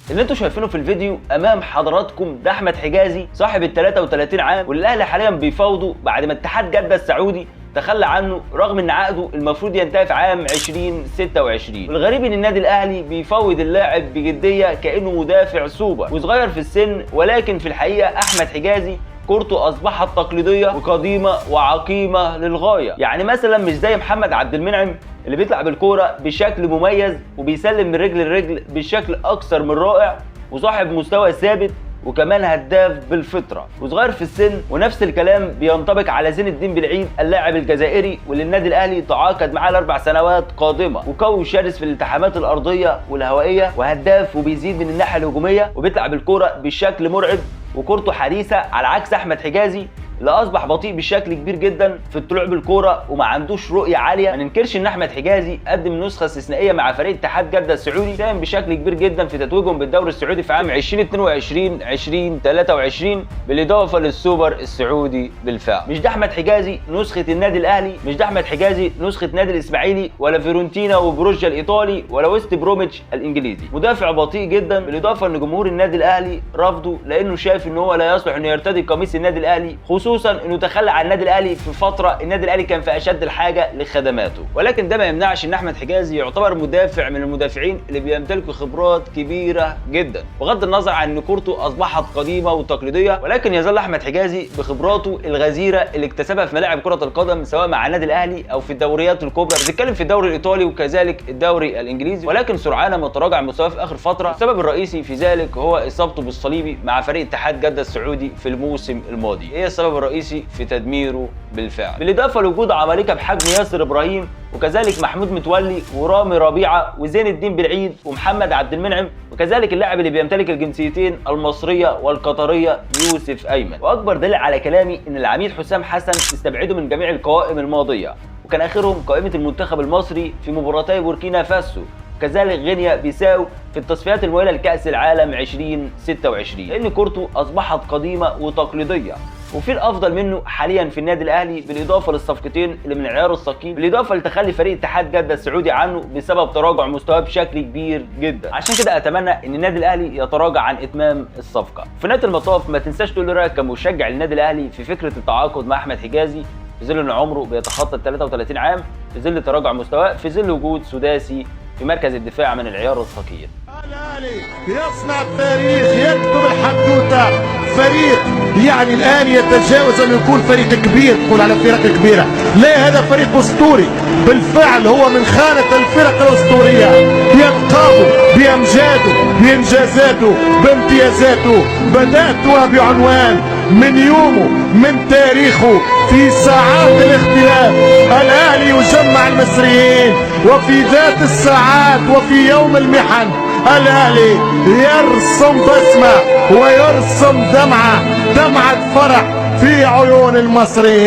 اللي انتوا شايفينه في الفيديو امام حضراتكم ده احمد حجازي صاحب ال 33 عام، واللي الاهلي حاليا بيفاوضه بعد ما اتحاد جده السعودي تخلى عنه رغم ان عقده المفروض ينتهي في عام 2026. والغريب ان النادي الاهلي بيفاوض اللاعب بجديه كانه مدافع سوبر وصغير في السن، ولكن في الحقيقه احمد حجازي كورته اصبحت تقليديه وقديمه وعقيمه للغايه. يعني مثلا مش زي محمد عبد المنعم اللي بيطلع بالكوره بشكل مميز وبيسلم من رجل لرجل بشكل اكثر من رائع وصاحب مستوى ثابت وكمان هداف بالفطره وصغير في السن. ونفس الكلام بينطبق على زين الدين بالعيد اللاعب الجزائري واللي النادي الاهلي تعاقد معاه ل4 سنوات قادمه، وقوي شرس في الالتحامات الارضيه والهوائيه وهداف وبيزيد من الناحيه الهجوميه وبيطلع بالكوره بشكل مرعب وكورته حديثه، على عكس احمد حجازي اللي اصبح بطيء بشكل كبير جدا في الطلوع بالكوره وما عندوش رؤيه عاليه. ما ننكرش ان احمد حجازي قدم نسخه استثنائيه مع فريق اتحاد جده السعودي، ساهم بشكل كبير جدا في تتويجهم بالدوري السعودي في عام 2022 2023 بالاضافه للسوبر السعودي بالفعل. مش ده احمد حجازي نسخه النادي الاهلي، مش ده احمد حجازي نسخه نادي الاسماعيلي ولا فيورنتينا وبروجيا الايطالي ولا ويست بروميتش الانجليزي. مدافع بطيء جدا بالاضافه ان جمهور النادي الاهلي رفضه لانه شايف ان هو لا يصلح انه يرتدي قميص النادي الاهلي، خصوصا انه تخلى عن النادي الاهلي في فتره النادي الاهلي كان في اشد الحاجه لخدماته. ولكن ده ما يمنعش ان احمد حجازي يعتبر مدافع من المدافعين اللي بيمتلكوا خبرات كبيره جدا، بغض النظر عن ان كورته اصبحت قديمه وتقليديه، ولكن يظل احمد حجازي بخبراته الغزيره اللي اكتسبها في ملاعب كره القدم سواء مع النادي الاهلي او في الدوريات الكبرى. بنتكلم في الدوري الايطالي وكذلك الدوري الانجليزي، ولكن سرعان ما تراجع مستواه في اخر فتره. السبب الرئيسي في ذلك هو اصابته بالصليبي مع فريق اتحاد جده السعودي في الموسم الماضي، هي السبب الرئيسي في تدميره بالفعل، بالاضافه لوجود عمالقه بحجم ياسر ابراهيم وكذلك محمود متولي ورامي ربيعه وزين الدين بالعيد ومحمد عبد المنعم، وكذلك اللاعب اللي بيمتلك الجنسيتين المصريه والقطريه يوسف ايمن. واكبر دليل على كلامي ان العميد حسام حسن استبعده من جميع القوائم الماضيه، وكان اخرهم قائمه المنتخب المصري في مباراتي بوركينا فاسو وكذلك غينيا بيساو في التصفيات المؤهله لكاس العالم 2026، لان كورته اصبحت قديمه وتقليديه. وفي الافضل منه حاليا في النادي الاهلي بالاضافه للصفقتين اللي من عيار الثقيل، بالاضافه لتخلي فريق اتحاد جده السعودي عنه بسبب تراجع مستواه بشكل كبير جدا. عشان كده اتمنى ان النادي الاهلي يتراجع عن اتمام الصفقه. في نهايه المطاف ما تنساش تقول لي رايك كمشجع للنادي الاهلي في فكره التعاقد مع احمد حجازي في ظل ان عمره بيتخطى ال 33 عام، في ظل تراجع مستواه، في ظل وجود سداسي في مركز الدفاع من العيار الثقيل. الاهلي يصنع التاريخ، يكتب الحدوته، فريق يعني الان يتجاوز انه يكون فريق كبير. تقول على فرق كبيره، لا هذا فريق اسطوري بالفعل، هو من خانه الفرق الاسطوريه، ينقاده بامجاده بانجازاته بامتيازاته. بداتها بعنوان من يومه من تاريخه في ساعات الاختلاف الاهلي يجمع المصريين، وفي ذات الساعات وفي يوم المحن الاهلي يرسم بسمه ويرسم دمعه فرح في عيون المصريين.